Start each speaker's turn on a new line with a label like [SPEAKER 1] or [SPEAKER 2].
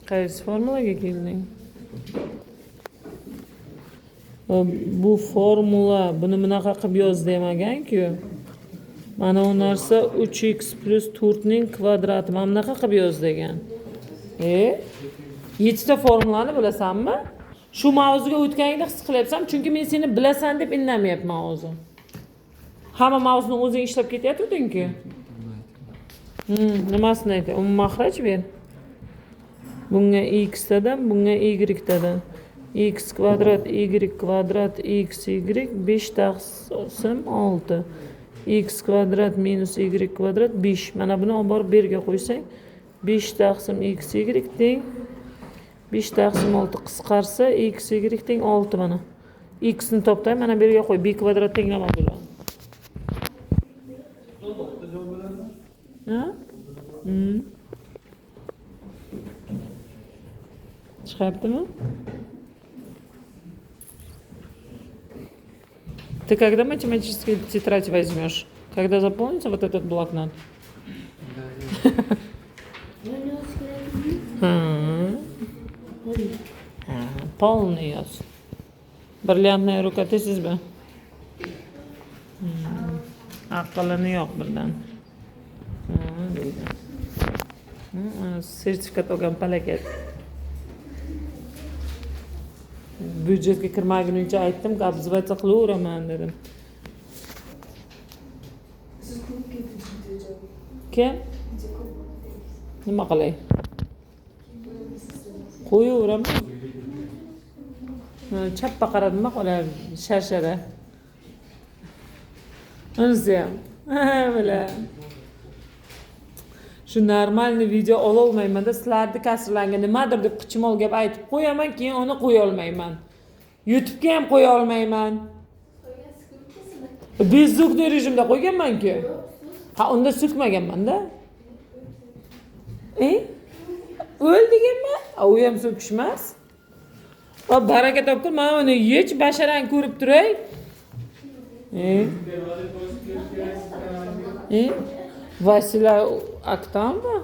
[SPEAKER 1] Qaysi formulaga kelding? Bu formula buni bunaqa qilib yoz demagan-ku. Mana bu narsa 3x plus 4 ning kvadrati. Mana bunaqa qilib yoz degan. 7 ta formulani bilasanmi? Shu mavzuga o'tganingda his qilyapsam, chunki men seni bilasan deb indamayapman o'zim. Hamma mavzuni o'zing ishlab ketayotding-ku. Nimasini aytay? Mahraj ber. Bunga x tadan, bunga y tadan. X kvadrat, y kvadrat, x, y 5 taqsim 6. X kvadrat minus y kvadrat 5. Mana buni olib borib berga qo'ysang, 5 taqsim x, y teng 5 taqsim 6 qisqarsa x, y teng 6 mana. X ni topday, mana berga qo'y. B kvadrat tenglama bo'ladi. Ha? Chiqyaptimi? Ты когда математическую тетрадь возьмешь? Когда заполнится вот этот блокнот? Полный yoz. Brilliantная ruka deysizmi? Aqlini yo'q birdan. Sertifikat olgan palakat. Byudjetga kirmaguncha aytdim, qabzivata qilaveraman dedim.
[SPEAKER 2] Siz ko'p ketdingiz.
[SPEAKER 1] Kim? Nima qilay? Qo'yaveraman. Chappa qaradimmi qolar sharshara. Unisi ham. Mana. Shu normalniy video ololmayman-da, sizlarni kasrlangan nimadir deb qichimol gap aytib qo'yaman, keyin uni qo'ya olmayman. YouTube'ga ham qo'ya olmayman. Bezzukli rejimda qo'yganman-ku. Ha, unda so'kmaganman-da. O'l deganman? U ham so'kish emas. Va baraka topgur, mana uni hech basharang ko'rib turay. Vasila Aktamova